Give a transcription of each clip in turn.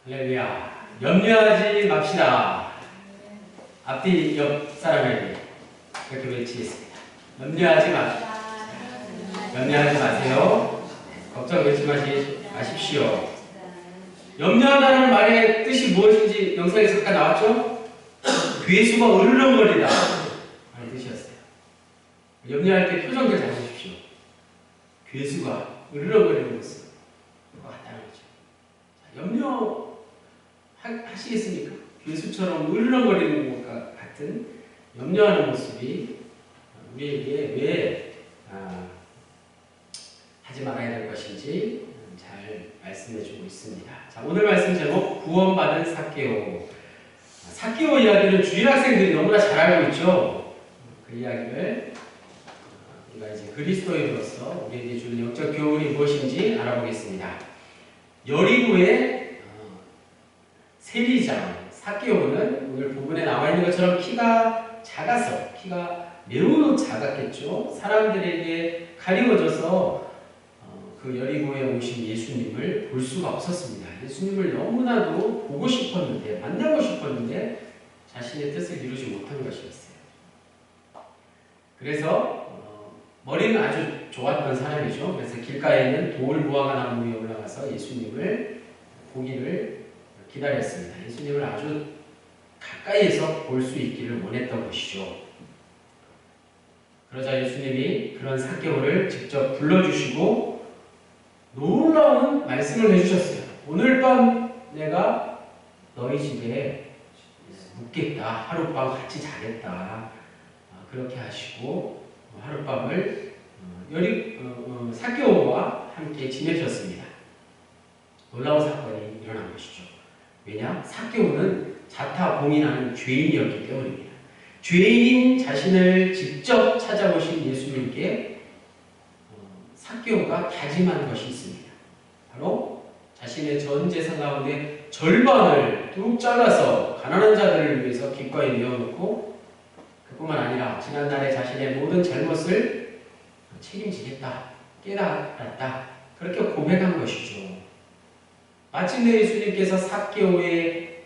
할렐루야. 염려하지 맙시다. 앞뒤 옆 사람에게 이렇게 외치겠습니다. 염려하지 맙시다. 염려하지 마세요. 걱정 마십시오. 염려하다는 말의 뜻이 무엇인지 영상에 잠깐 나왔죠? 괴수가 으르렁거리다 하는 뜻이었어요. 염려할 때 표정들 잘 보십시오. 괴수가 으르렁거리는 모습 같다는 거죠. 염려하시겠습니까? 괴수처럼 으르렁거리는 것과 같은 염려하는 모습이 우리에게 왜 하지 말아야 될 것인지 잘 말씀해주고 있습니다. 자, 오늘 말씀 제목 구원받은 삭개오. 삭개오 이야기를 주일 학생들이 너무나 잘 알고 있죠. 그 이야기를 우리가 이제 그리스도인으로서 우리에게 주는 영적 교훈이 무엇인지 알아보겠습니다. 여리고의 세리장 삭개오는 오늘 부분에 나와 있는 것처럼 키가 매우 작았겠죠. 사람들에게 가리워져서 그 여리고에 오신 예수님을 볼 수가 없었습니다. 예수님을 너무나도 보고 싶었는데, 만나고 싶었는데 자신의 뜻을 이루지 못한 것이었어요. 그래서 머리는 아주 좋았던 사람이죠. 그래서 길가에 있는 돌 무화과 나무 위에 올라가서 예수님을 보기를 기다렸습니다. 예수님을 아주 가까이에서 볼 수 있기를 원했던 것이죠. 그러자 예수님이 그런 삭개오를 직접 불러주시고 놀라운 말씀을 해주셨어요. 오늘 밤 내가 너희 집에 묵겠다. 하룻밤 같이 자겠다. 그렇게 하시고 하룻밤을 삭개오와 함께 지내셨습니다. 놀라운 사건이 일어난 것이죠. 왜냐? 삭개오는 자타공인하는 죄인이었기 때문입니다. 죄인인 자신을 직접 찾아오신 예수님께 삭개오가 다짐한 것이 있습니다. 바로 자신의 전 재산 가운데 절반을 뚝 잘라서 가난한 자들을 위해서 기꺼이 내어놓고 그뿐만 아니라 지난날의 자신의 모든 잘못을 책임지겠다, 깨달았다, 그렇게 고백한 것이죠. 마침내 예수님께서 삭개오의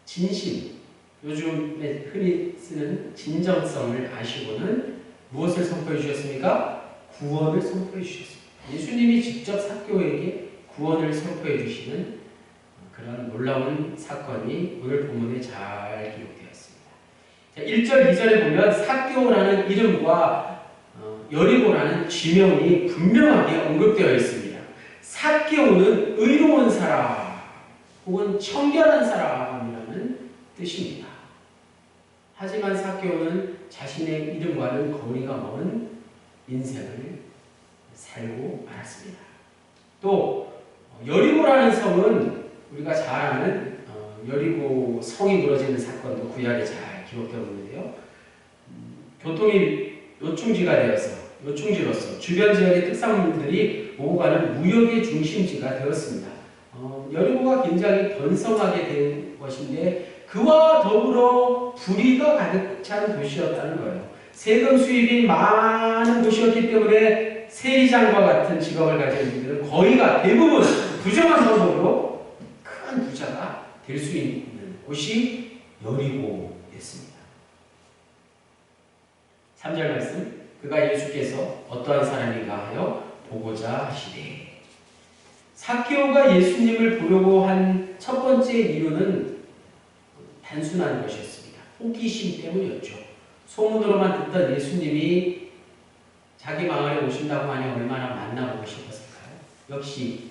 진심, 요즘에 흔히 쓰는 진정성을 아시고는 무엇을 선포해 주셨습니까? 구원을 선포해 주셨습니다. 예수님이 직접 삭개오에게 구원을 선포해 주시는 그런 놀라운 사건이 오늘 본문에 잘 기록되었습니다. 자, 1절, 2절에 보면 삭개오라는 이름과 여리고라는 지명이 분명하게 언급되어 있습니다. 삭개오는 의로운 사람 혹은 청결한 사람이라는 뜻입니다. 하지만 삭개오는 자신의 이름과는 거리가 먼 인생을 살고 말았습니다. 또 여리고라는 성은 우리가 잘 아는 여리고 성이 무너지는 사건도 구약에 잘 기록되어 있는데요. 교통이 요충지로서 주변 지역의 특산물들이 오고 가는 무역의 중심지가 되었습니다. 여리고가 굉장히 번성하게 된 것인데 그와 더불어 불의가 가득 찬 도시였다는 거예요. 세금 수입이 많은 곳이었기 때문에 세리장과 같은 직업을 가진 이들은 거의가 대부분 부정한 방법으로 큰 부자가 될 수 있는 곳이 여리고였습니다. 3절 말씀, 그가 예수께서 어떠한 사람인가 하여 보고자 하시되. 삭개오가 예수님을 보려고 한 첫 번째 이유는 단순한 것이었습니다. 호기심 때문이었죠. 소문으로만 듣던 예수님이 자기 마을에 오신다고 하니 얼마나 만나보고 싶었을까요? 역시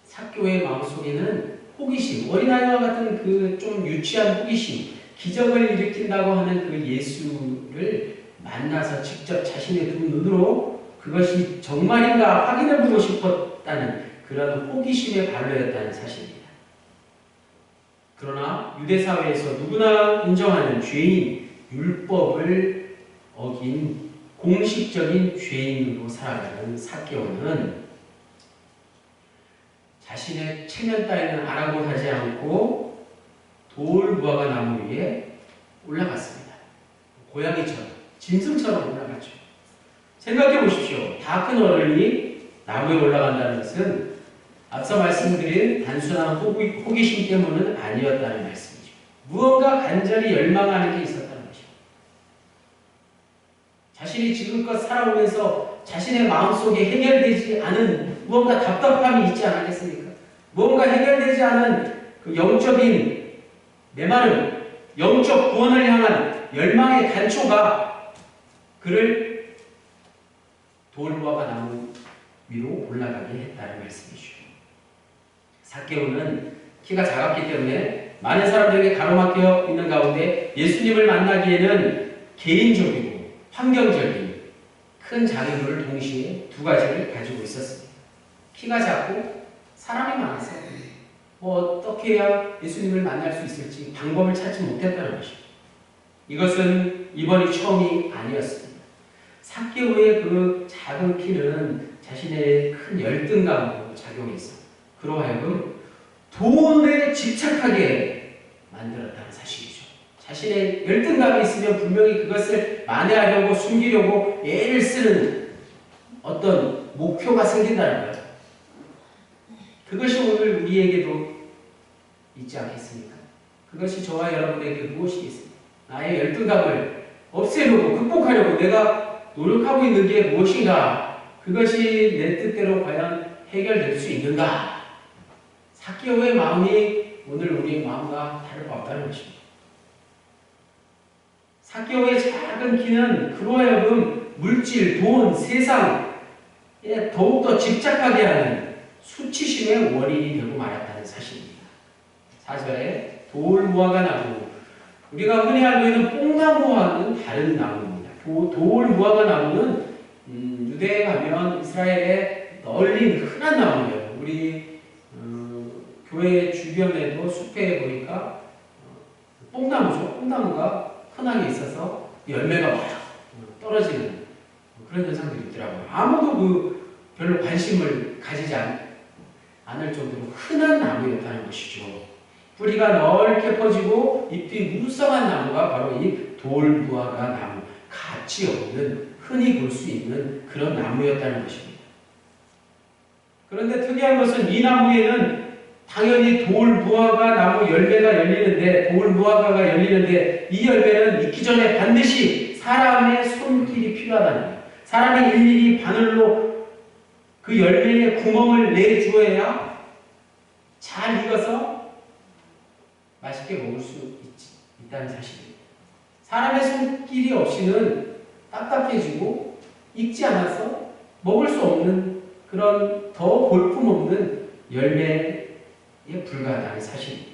삭개오의 마음속에는 호기심, 어린아이와 같은 그 좀 유치한 호기심, 기적을 일으킨다고 하는 그 예수를 만나서 직접 자신의 두 눈으로 그것이 정말인가 확인해보고 싶었다는 그런 호기심의 발로였다는 사실입니다. 그러나 유대사회에서 누구나 인정하는 죄인, 율법을 어긴 공식적인 죄인으로 살아가는 삭개오는 자신의 체면 따위는 아랑곳하지 않고 돌 무화과 나무 위에 올라갔습니다. 고양이처럼, 짐승처럼 올라갔죠. 생각해 보십시오. 다 큰 어른이 나무에 올라간다는 것은 앞서 말씀드린 단순한 호기심 때문은 아니었다는 말씀이죠. 무언가 간절히 열망하는 게 있었다는 것이죠. 자신이 지금껏 살아오면서 자신의 마음속에 해결되지 않은 무언가 답답함이 있지 않았겠습니까? 무언가 해결되지 않은 그 영적인 메마름, 영적 구원을 향한 열망의 단초가 그를 돌무화과 나무 위로 올라가게 했다는 말씀이죠. 삭개오는 키가 작았기 때문에 많은 사람들에게 가로막혀 있는 가운데 예수님을 만나기에는 개인적이고 환경적인 큰 장애물을 동시에 두 가지를 가지고 있었습니다. 키가 작고 사람이 많아서 어떻게 해야 예수님을 만날 수 있을지 방법을 찾지 못했다는 것입니다. 이것은 이번이 처음이 아니었습니다. 삭개오의 그 작은 키는 자신의 큰 열등감으로 작용해서 그로 하여금 돈에 집착하게 만들었다는 사실이죠. 자신의 열등감이 있으면 분명히 그것을 만회하려고 숨기려고 애를 쓰는 어떤 목표가 생긴다는 거예요. 그것이 오늘 우리에게도 있지 않겠습니까? 그것이 저와 여러분에게 무엇이겠습니까? 나의 열등감을 없애려고 극복하려고 내가 노력하고 있는 게 무엇인가? 그것이 내 뜻대로 과연 해결될 수 있는가? 삭개오의 마음이 오늘 우리의 마음과 다를 바 없다는 것입니다. 삭개오의 작은 키는 그로 하여금 물질, 돈, 세상에 더욱더 집착하게 하는 수치심의 원인이 되고 말았다는 사실입니다. 4절에 돌무화과 나무, 우리가 흔히 알고 있는 뽕나무와는 다른 나무입니다. 돌무화과 나무는 유대에 가면 이스라엘에 널린 흔한 나무예요. 우리 교회 주변에도 숲에 보니까 뽕나무죠. 뽕나무가 흔하게 있어서 열매가 막 떨어지는 그런 현상들이 있더라고요. 아무도 별로 관심을 가지지 않을 정도로 흔한 나무였다는 것이죠. 뿌리가 넓게 퍼지고 잎이 무성한 나무가 바로 이 돌무화과 나무, 가치 없는, 흔히 볼 수 있는 그런 나무였다는 것입니다. 그런데 특이한 것은 이 나무에는 당연히 돌무화과 나무 열매가 열리는데, 돌무화과가 열리는데 이 열매는 익기 전에 반드시 사람의 손길이 필요하다는 거예요. 사람이 일일이 바늘로 그 열매의 구멍을 내주어야 잘 익어서 맛있게 먹을 수 있다는 사실입니다. 사람의 손길이 없이는 딱딱해지고 익지 않아서 먹을 수 없는 그런 더 볼품없는 열매에 불과하다는 사실입니다.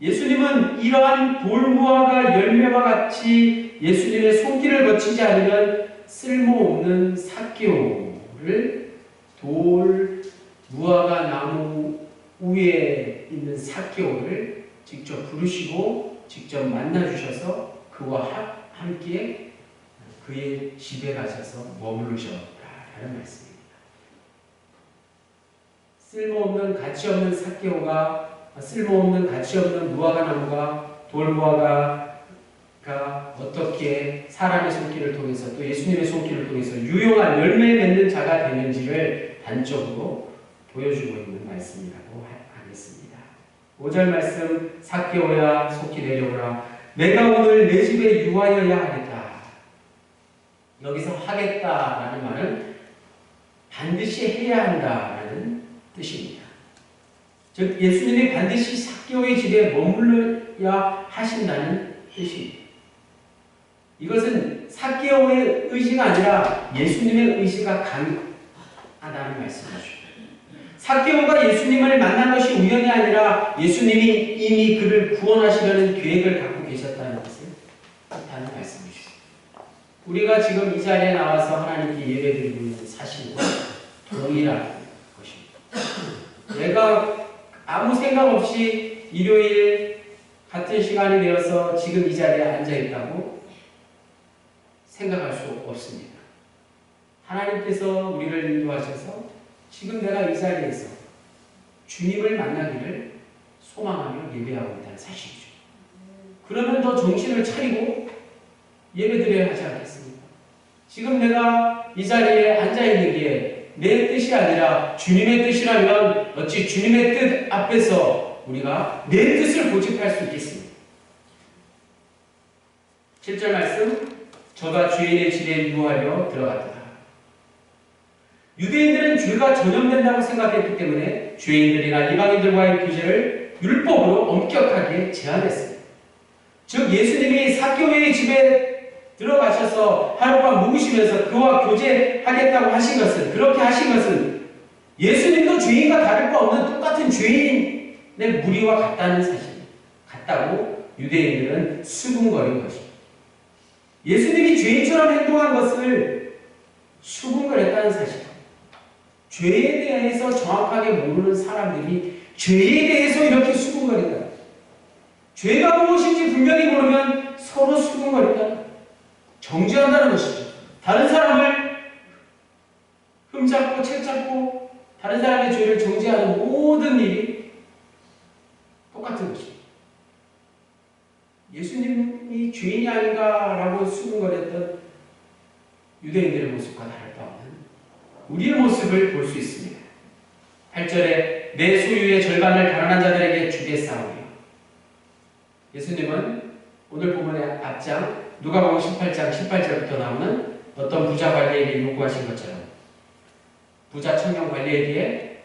예수님은 이러한 돌무화과 열매와 같이 예수님의 손길을 거치지 않으면 쓸모없는 삭개오를 돌무화과 나무 위에 있는 삭개오를 직접 부르시고 직접 만나주셔서 그와 함께 그의 집에 가셔서 머무르셨다라는 말씀입니다. 쓸모없는 가치없는 삭개오가 쓸모없는 가치없는 무화과 나무가 돌무화과가 어떻게 사람의 손길을 통해서 또 예수님의 손길을 통해서 유용한 열매 맺는 자가 되는지를 단적으로 보여주고 있는 말씀이라고 하겠습니다. 5절 말씀, 삭개오야 속히 내려오라. 내가 오늘 내 집에 유하여야 하겠다. 여기서 하겠다라는 말은 반드시 해야 한다라는 뜻입니다. 즉 예수님이 반드시 삭개오의 집에 머물러야 하신다는 뜻입니다. 이것은 삭개오의 의지가 아니라 예수님의 의지가 강하다는 말씀이죠. 삭개오가 예수님을 만난 것이 우연이 아니라 예수님이 이미 그를 구원하시려는 계획을 갖고 계셨다는 것을 뜻하는 말씀이죠. 우리가 지금 이 자리에 나와서 하나님께 예배드리고 있는 사실과 동일한 것입니다. 내가 아무 생각 없이 일요일 같은 시간이 되어서 지금 이 자리에 앉아있다고 생각할 수 없습니다. 하나님께서 우리를 인도하셔서 지금 내가 이 자리에서 주님을 만나기를 소망하며 예배하고 있다는 사실이죠. 그러면 더 정신을 차리고 예배드려야 하지 않겠습니까? 지금 내가 이 자리에 앉아있는 게 내 뜻이 아니라 주님의 뜻이라면 어찌 주님의 뜻 앞에서 우리가 내 뜻을 고집할 수 있겠습니까? 7절 말씀, 저가 죄인의 질에 유하려 들어갔다. 유대인들은 죄가 전염된다고 생각했기 때문에 죄인들이나 이방인들과의 교제를 율법으로 엄격하게 제한했습니다. 즉 예수님이 삭개오의 집에 들어가셔서 하룻밤 묵으시면서 그와 교제하겠다고 하신 것은, 그렇게 하신 것은 예수님도 죄인과 다를 바 없는 똑같은 죄인의 무리와 같다는 사실, 같다고 유대인들은 수군거린 것입니다. 예수님이 죄인처럼 행동한 것을 수군거렸다는 사실. 죄에 대해서 정확하게 모르는 사람들이 죄에 대해서 이렇게 수군거린다. 죄가 무엇인지 분명히 모르면 서로 수군거린다. 정죄한다는 것이죠. 다른 사람을 흠잡고 채잡고 다른 사람의 죄를 정죄하는 모든 일이 똑같은 것입니다. 예수님이 죄인이 아닌가라고 수군거렸던 유대인들의 모습과 다를 바 없는 우리의 모습을 볼 수 있습니다. 8절에 내 소유의 절반을 가난한 자들에게 주겠사오니, 예수님은 오늘 본문의 앞장 누가복음 18장 18절부터 나오는 어떤 부자 관리에게 요구하신 것처럼 부자 청년 관리에게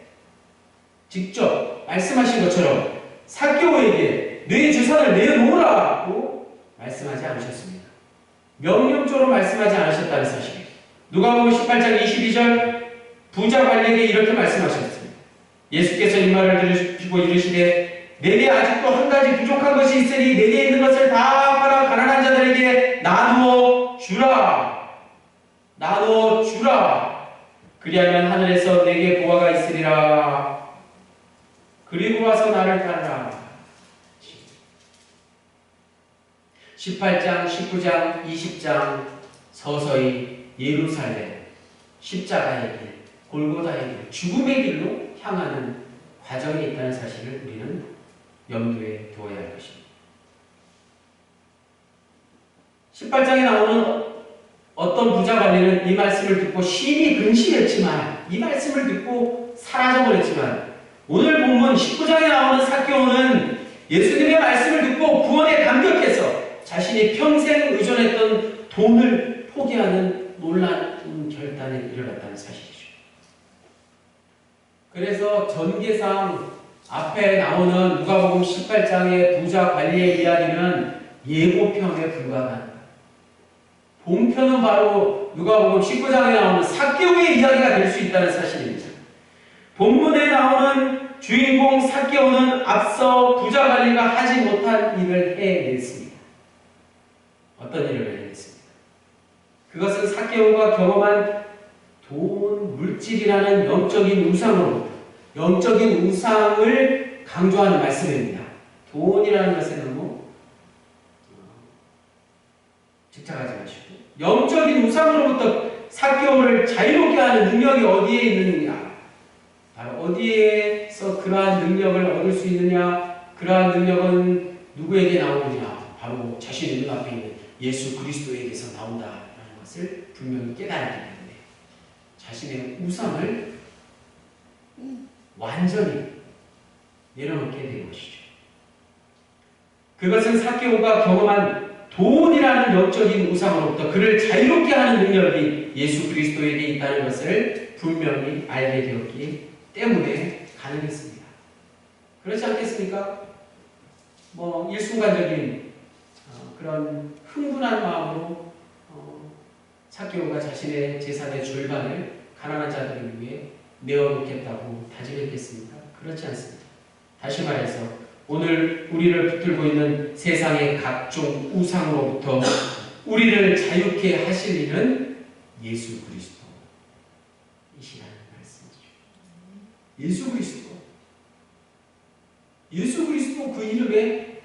직접 말씀하신 것처럼 삭개오에게 내 재산을 내놓으라고 말씀하지 않으셨습니다. 명령적으로 말씀하지 않으셨다는 사실이에요. 누가복음 18장 22절 부자 관리에게 이렇게 말씀하셨습니다. 예수께서 이 말을 들으시고 이르시되 내게 아직도 한 가지 부족한 것이 있으니 내게 있는 것을 다 팔아 가난한 자들에게 나누어 주라. 나누어 주라. 그리하면 하늘에서 내게 보화가 있으리라. 그리고 와서 나를 따르라. 18장, 19장, 20장 서서히 예루살렘, 십자가의 길, 골고다의 길, 죽음의 길로 향하는 과정에 있다는 사실을 우리는 염두에 두어야 할 것입니다. 18장에 나오는 어떤 부자 관리는 이 말씀을 듣고 심히 근심했지만, 이 말씀을 듣고 사라져버렸지만, 오늘 본문 19장에 나오는 삭개오는 예수님의 말씀을 듣고 구원에 감격해서 자신이 평생 의존했던 돈을 포기하는 놀라운 결단에 이르렀다는 사실이죠. 그래서 전개상 앞에 나오는 누가복음 18장의 부자 관리의 이야기는 예고편에 불과합니다. 본편은 바로 누가복음 19장에 나오는 삭개오의 이야기가 될 수 있다는 사실입니다. 본문에 나오는 주인공 삭개오는 앞서 부자 관리가 하지 못한 일을 해냈습니다. 어떤 일을 해냈습니다. 그것은 삭개오가 경험한 돈, 물질이라는 영적인 우상으로부터, 영적인 우상을 강조하는 말씀입니다. 돈이라는 것에 너무 집착하지 마시고, 영적인 우상으로부터 삭개오를 자유롭게 하는 능력이 어디에 있느냐? 바로 어디에서 그러한 능력을 얻을 수 있느냐? 그러한 능력은 누구에게 나오느냐? 바로 자신의 눈앞에 있는 예수 그리스도에게서 나온다라는 것을 분명히 깨달았기 때문에 자신의 우상을 완전히 내려놓게 된 것이죠. 그것은 삭개오가 경험한 돈이라는 영적인 우상으로부터 그를 자유롭게 하는 능력이 예수 그리스도에게 있다는 것을 분명히 알게 되었기 때문에 가능했습니다. 그렇지 않겠습니까? 일순간적인 그런 흥분한 마음으로 삭개오가 자신의 재산의 절반을 가난한 자들을 위해 내어놓겠다고 다짐했겠습니까? 그렇지 않습니다. 다시 말해서 오늘 우리를 붙들고 있는 세상의 각종 우상으로부터 우리를 자유케 하실 이는 예수 그리스도이시라는 말씀이죠. 예수 그리스도. 예수 그리스도 그 이름에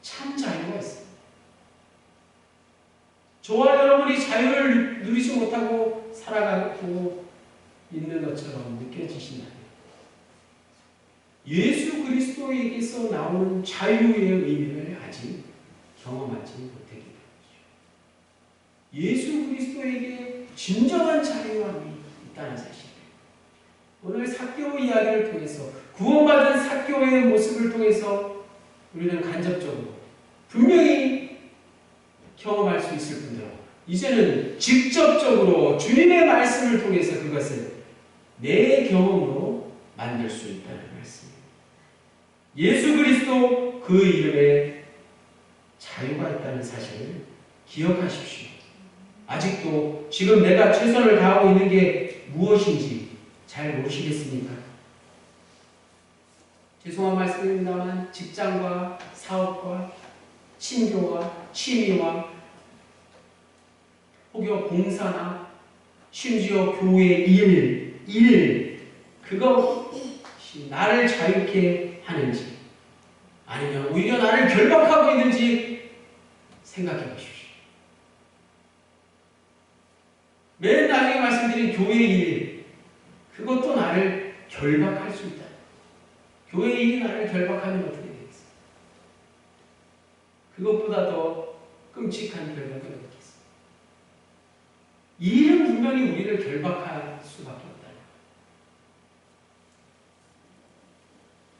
참 자유가 있습니다. 저와 여러분이 자유를 누리지 못하고 살아가고 있는 것처럼 느껴지시나요? 예수 그리스도에게서 나오는 자유의 의미를 아직 경험하지 못하기 때문이죠. 예수 그리스도에게 진정한 자유함이 있다는 사실이에요. 오늘 삭개오 이야기를 통해서 구원받은 삭개오의 모습을 통해서 우리는 간접적으로 분명히 경험할 수 있을 뿐더러 이제는 직접적으로 주님의 말씀을 통해서 그것을 내 경험으로 만들 수 있다는 말씀입니다. 예수 그리스도 그 이름에 자유가 있다는 사실을 기억하십시오. 아직도 지금 내가 최선을 다하고 있는 게 무엇인지 잘 모르시겠습니까? 죄송한 말씀입니다만 직장과 사업과 친교와 취미와 혹여 봉사나 심지어 교회 일 그것이 나를 자유케 하는지 아니면 오히려 나를 결박하고 있는지 생각해 보십시오. 맨 나중에 말씀드린 교회 일 그것도 나를 결박할 수 있다. 교회 일이 나를 결박하면 어떻게 되겠어요? 그것보다 더 끔찍한 결박이 어떻겠어요? 이 일은 분명히 우리를 결박할 수밖에 없다.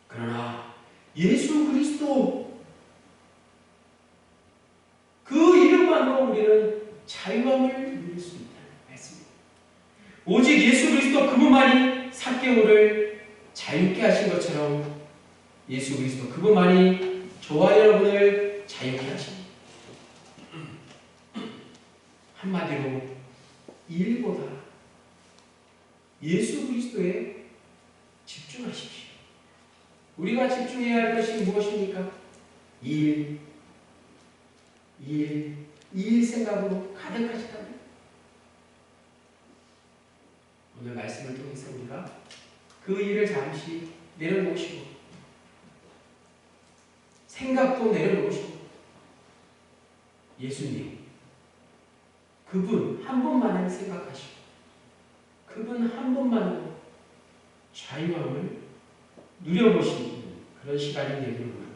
그러나 예수 그리스도 그 이름만으로 우리는 자유함을 누릴 수 있다는 말씀입니다. 오직 예수 그리스도 그분만이 삭개오를 자유케 하신 것처럼 예수 그리스도 그분만이 저와 여러분을 자유케 하십니다. 한마디로 일보다 예수 그리스도에 집중하십시오. 우리가 집중해야 할 것이 무엇입니까? 일 생각으로 가득하시다면 오늘 말씀을 통해서 우리가 그 일을 잠시 내려놓으시고 생각도 내려놓으시고 예수님 그분 한 분만을 생각하시고 그분 한 분만으로 자유함을 누려보시는 그런 시간이 되기를 원합니다.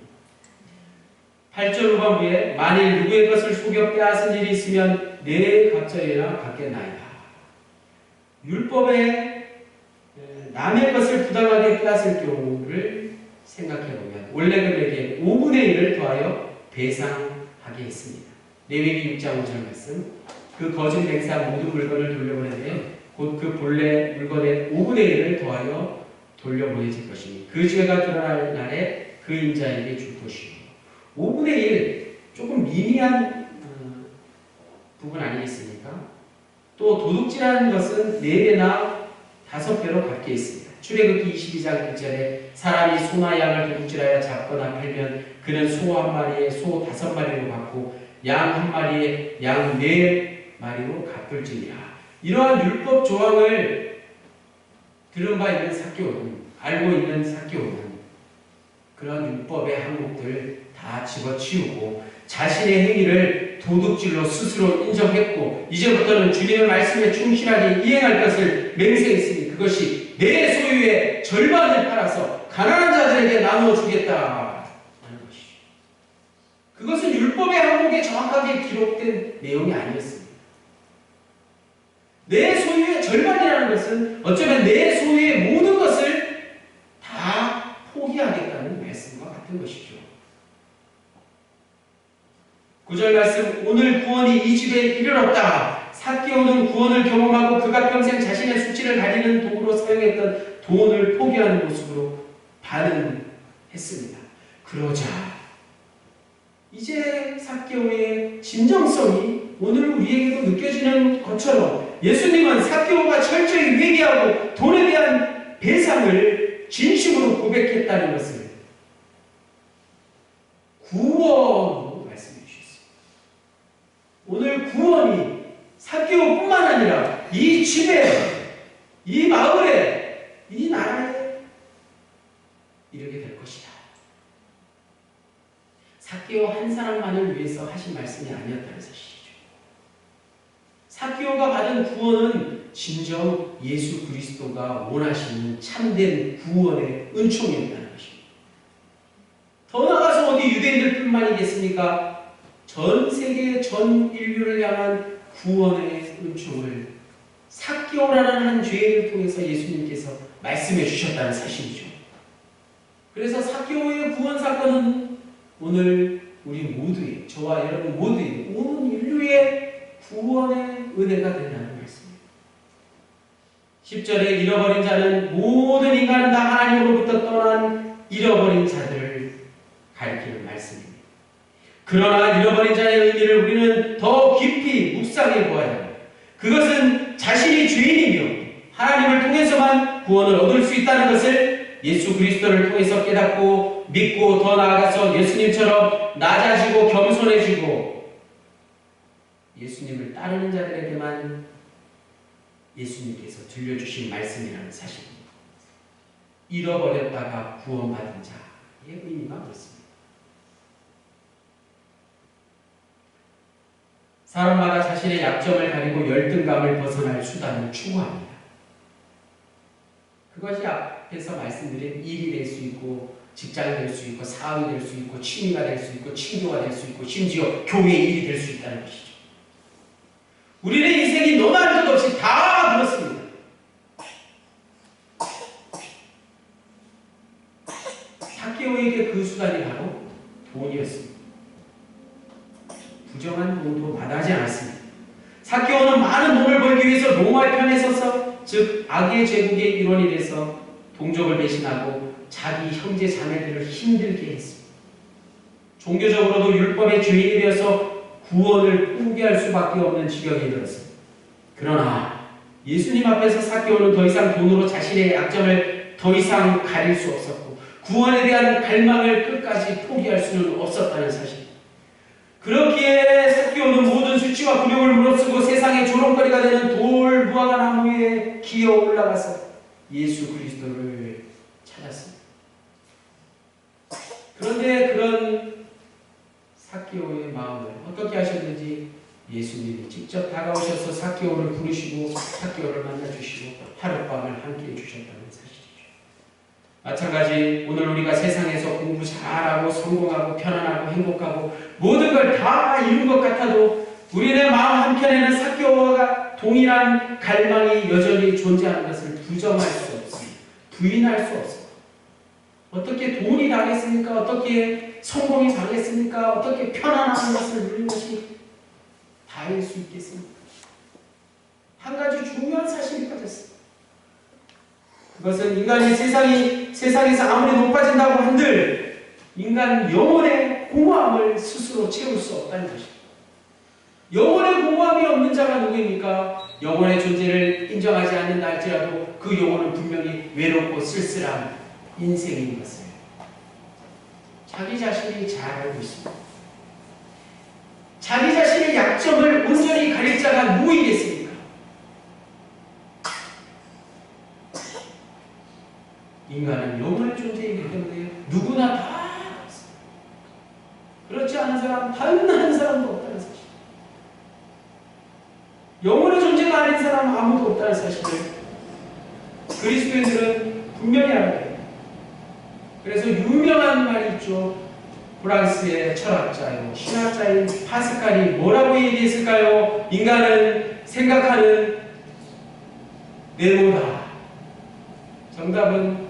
8절 후반부에 만일 누구의 것을 속여 빼앗은 일이 있으면 내 갑절이나 받겠나이다. 율법에 남의 것을 부당하게 빼앗을 경우를 생각해보면 원래금액의 5분의 1을 더하여 배상하게 했습니다. 레위기 6장 5절 말씀 그 거짓 맹세한 모든 물건을 돌려보내되 곧 그 본래 물건의 5분의 1을 더하여 돌려보내질 것이니 그 죄가 드러날 날에 그 인자에게 줄 것이요. 5분의 1 조금 미미한 부분 아니겠습니까? 또 도둑질하는 것은 4배나 5배로 갚게 있습니다. 출애굽기 22장 1절에 사람이 소나 양을 도둑질하여 잡거나 팔면 그는 소 한 마리에 소 5마리로 갚고 양 한 마리에 양 4마리로 갚을지니라. 이러한 율법 조항을 들은 바 있는 삭개오는 알고 있는 삭개오는 그런 율법의 항목들 다 집어치우고 자신의 행위를 도둑질로 스스로 인정했고 이제부터는 주님의 말씀에 충실하게 이행할 것을 맹세했으니 그것이 내 소유의 절반을 팔아서 가난한 자들에게 나누어 주겠다 하는 것이죠. 그것은 율법의 항목에 정확하게 기록된 내용이 아니었습니다. 내 소유의 절반이라는 것은 어쩌면 내 소유의 모든 것을 다 포기하겠다는 말씀과 같은 것이죠. 9절 말씀 오늘 구원이 이 집에 이르렀다. 삭개오는 구원을 경험하고 그가 평생 자신의 수치를 가리는 도구로 사용했던 돈을 포기하는 모습으로 반응했습니다. 그러자 이제 삭개오의 진정성이 오늘 우리에게도 느껴지는 것처럼 예수님은 삭개오가 철저히 회개하고 돈에 대한 배상을 진심으로 고백했다는 것을 구원으로 말씀해 주셨습니다. 오늘 구원이 삭개오뿐만 아니라 이 집에, 이 마을에, 이 나라에 이르게 될 것이다. 삭개오 한 사람만을 위해서 하신 말씀이 아니었다는 사실이죠. 삭개오가 받은 구원은 진정 예수 그리스도가 원하시는 참된 구원의 은총이었다는 것입니다. 더 나아가서 어디 유대인들뿐만이겠습니까? 전 세계 전 인류를 향한 구원의 은총을 삭개오라는 한 죄인을 통해서 예수님께서 말씀해 주셨다는 사실이죠. 그래서 삭개오의 구원 사건은 오늘 우리 모두의, 저와 여러분 모두의, 온 인류의 구원의 은혜가 된다는 말씀입니다. 10절에 잃어버린 자는 모든 인간은 다 하나님으로부터 떠난 잃어버린 자들을 가리키는 말씀입니다. 그러나 잃어버린 자의 의미를 우리는 더 깊이 묵상해 보아야 합니다. 그것은 자신이 죄인이며 하나님을 통해서만 구원을 얻을 수 있다는 것을 예수 그리스도를 통해서 깨닫고 믿고 더 나아가서 예수님처럼 낮아지고 겸손해지고 예수님을 따르는 자들에게만 예수님께서 들려주신 말씀이라는 사실입니다. 잃어버렸다가 구원받은 자의 의미가 그렇습니다. 사람마다 자신의 약점을 가리고 열등감을 벗어날 수단을 추구합니다. 그것이 앞에서 말씀드린 일이 될 수 있고 직장이 될 수 있고 사업이 될 수 있고 취미가 될 수 있고 친교가 될 수 있고 심지어 교회의 일이 될 수 있다는 것이죠. 우리는 인생이 너무한 것 없이 다 그렇습니다. 삭개오에게 그 수단이 바로 돈이었습니다. 부정한 돈도 마다하지 않았습니다. 삭개오는 많은 돈을 벌기 위해서 로마의 편에 서서 즉 악의 제국의 일원이 돼서 동족을 배신하고 자기 형제 자매들을 힘들게 했습니다. 종교적으로도 율법의 죄인이 되어서 구원을 포기할 수밖에 없는 지경에 이르렀습니다. 그러나 예수님 앞에서 삭개오는 더 이상 돈으로 자신의 약점을 더 이상 가릴 수 없었고 구원에 대한 갈망을 끝까지 포기할 수는 없었다는 사실. 그렇기에 삭개오는 모든 수치와 굴욕을 무릅쓰고 세상의 조롱거리가 되는 돌 무화과 나무 위에 기어 올라가서 예수 그리스도를 찾았습니다. 그런데 그런 삭개오의 마음을 어떻게 하셨는지 예수님이 직접 다가오셔서 삭개오를 부르시고 삭개오를 만나주시고 하룻밤을 함께 해주셨다는 사실이죠. 마찬가지 오늘 우리가 세상에서 공부 잘하고 성공하고 편안하고 행복하고 모든 걸 다 이룬 것 같아도 우리의 마음 한켠에는 삭개오와 동일한 갈망이 여전히 존재하는 것을 부정할 수 없습니다. 부인할 수 없습니다. 어떻게 돈이 나겠습니까? 어떻게 성공이 나겠습니까? 어떻게 편안한 것을 누리는 것이 다일 수 있겠습니까? 한 가지 중요한 사실이 빠졌습니다. 그것은 인간이 세상에서 아무리 높아진다고 한들 인간 영혼의 공허함을 스스로 채울 수 없다는 것입니다. 영혼의 공허함이 없는 자가 누구입니까? 영혼의 존재를 인정하지 않는다 할지라도 그 영혼은 분명히 외롭고 쓸쓸한 인생인 것을 자기 자신이 잘 알고 있습니다. 자기 자신의 약점을 온전히 가릴 자가 누구이겠습니까? 인간은 영혼의 존재이기 때문에 누구나 다 그렇지 않은 사람 단 한 사람도 없다는 사실. 영혼의 존재가 아닌 사람 아무도 없다는 사실을 그리스도인들은 분명히 알아야 해요. 그래서 유명한 말이 있죠. 프랑스의 철학자요 신학자인 파스칼이 뭐라고 얘기했을까요? 인간은 생각하는 네모다. 정답은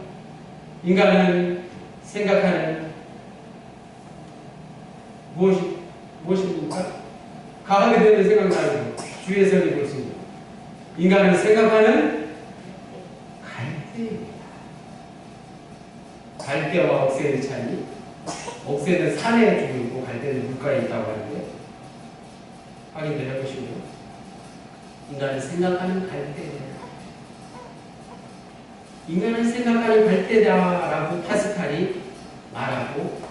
인간은 생각하는 무엇입니까? 과학에 대한 생각나는 주의해석이 그렇습니다. 인간은 생각하는 갈대입니다. 갈대와 억새의 차이. 억새는 산에 주고 있고 갈대는 물가에 있다고 하는데 확인을 해보시고요. 인간은 생각하는 갈대입니다. 인간은 생각하는 갈대다라고 파스칼이 말하고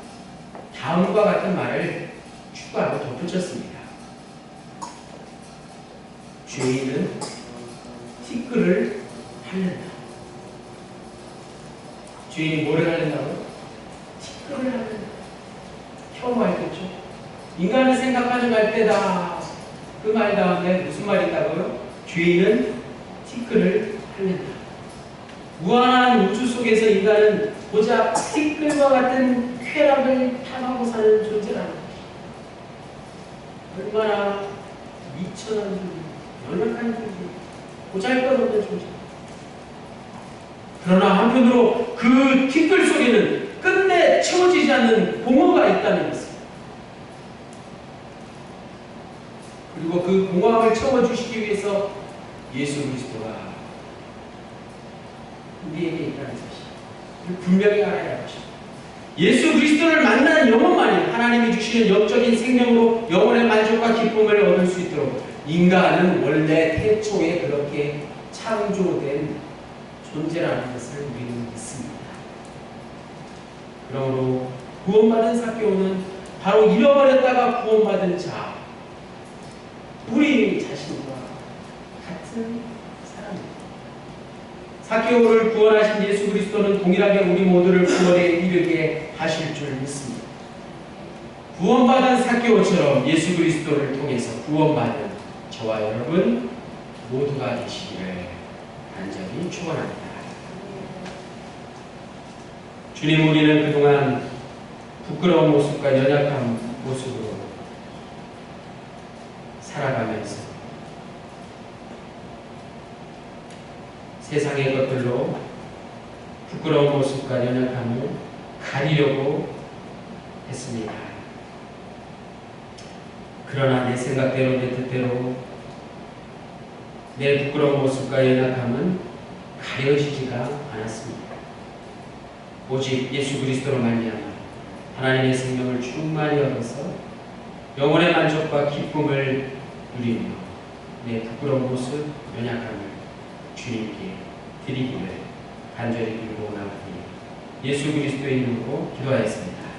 다음과 같은 말을 추가로 덧붙였습니다. 죄인은 티끌을 핥는다. 죄인이 뭐를 핥는다고요? 티끌을 핥는다. 혐오했겠죠. 인간은 생각하는 갈대다. 그 말 다음에 무슨 말이 있다고요? 죄인은 티끌을 핥는다. 무한한 우주 속에서 인간은 고작 티끌과 같은 쾌락을 탐하고 사는 존재라는 것입니다. 얼마나 미천한 존재, 연약한 존재. 보잘것없는 존재. 그러나 한편으로 그 티끌 속에는 끝내 채워지지 않는 공허가 있다는 것입니다. 그리고 그 공허함을 채워주시기 위해서 예수 그리스도가 우리에게 있다는 사실, 분명히 알아야 할 것입니다. 예수 그리스도를 만나는 영혼만이 하나님이 주시는 영적인 생명으로 영혼의 만족과 기쁨을 얻을 수 있도록 인간은 원래 태초에 그렇게 창조된 존재라는 것을 우리는 믿습니다. 그러므로 구원받은 삭개오는 바로 잃어버렸다가 구원받은 자, 우리 자신과 같은 사람입니다. 삭개오를 구원하신 예수 그리스도는 동일하게 우리 모두를 구원에 이르게 하실 줄 믿습니다. 구원받은 삭개오처럼 예수 그리스도를 통해서 구원받은 저와 여러분 모두가 되시기를 간절히 축원합니다. 주님, 우리는 그동안 부끄러운 모습과 연약한 모습으로 살아가면서 세상의 것들로 부끄러운 모습과 연약함을 가리려고 했습니다. 그러나 내 생각대로 내 뜻대로 내 부끄러운 모습과 연약함은 가려지지가 않았습니다. 오직 예수 그리스도로 말미암아 하나님의 생명을 충만히 얻어서 영혼의 만족과 기쁨을 누리며 내 부끄러운 모습, 연약함을 주님께 드리기를 간절히 빌고 원하오니 예수 그리스도의 이름으로 기도하였습니다.